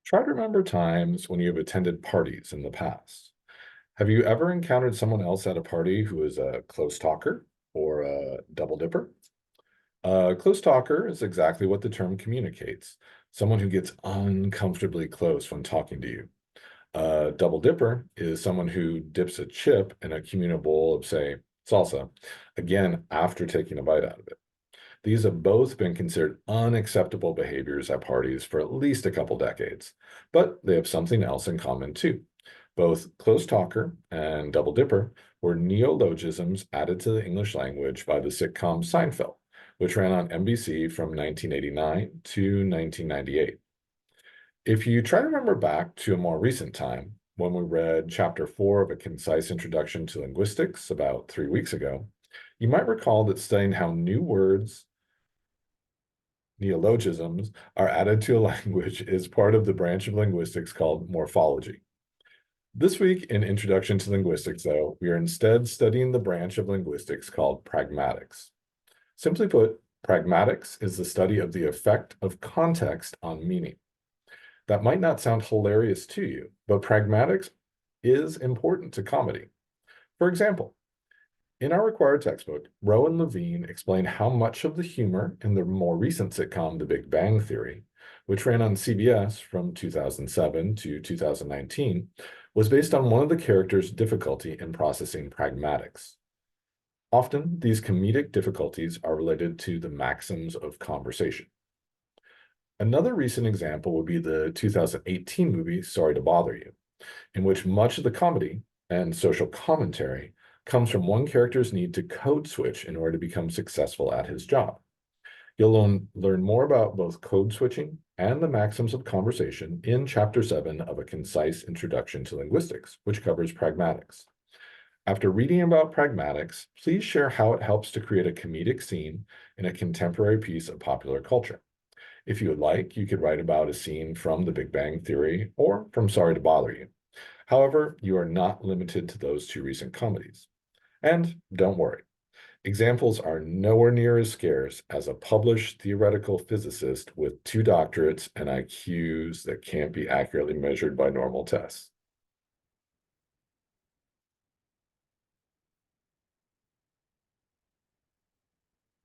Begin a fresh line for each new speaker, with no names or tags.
Try to remember times when you have attended parties in the past. Have you ever encountered someone else at a party who is a close talker or a double dipper? A close talker is exactly what the term communicates, someone who gets uncomfortably close when talking to you. A double dipper is someone who dips a chip in a communal bowl of, say, salsa, again, after taking a bite out of it. These have both been considered unacceptable behaviors at parties for at least a couple decades, but they have something else in common too. Both close talker and double dipper were neologisms added to the English language by the sitcom Seinfeld, which ran on NBC from 1989 to 1998. If you try to remember back to a more recent time, when we read chapter 4 of A Concise Introduction to Linguistics about 3 weeks ago, you might recall that studying how new words, neologisms, are added to a language is part of the branch of linguistics called morphology. This week in Introduction to Linguistics, though, we are instead studying the branch of linguistics called pragmatics. Simply put, pragmatics is the study of the effect of context on meaning. That might not sound hilarious to you, but pragmatics is important to comedy. For example, in our required textbook, Rowe and Levine explain how much of the humor in the more recent sitcom The Big Bang Theory, which ran on CBS from 2007 to 2019, was based on one of the characters' difficulty in processing pragmatics. Often, these comedic difficulties are related to the maxims of conversation. Another recent example would be the 2018 movie Sorry to Bother You, in which much of the comedy and social commentary comes from one character's need to code switch in order to become successful at his job. You'll learn more about both code switching and the maxims of conversation in Chapter 7 of A Concise Introduction to Linguistics, which covers pragmatics. After reading about pragmatics, please share how it helps to create a comedic scene in a contemporary piece of popular culture. If you would like, you could write about a scene from The Big Bang Theory or from Sorry to Bother You. However, you are not limited to those two recent comedies. And don't worry, examples are nowhere near as scarce as a published theoretical physicist with 2 doctorates and IQs that can't be accurately measured by normal tests.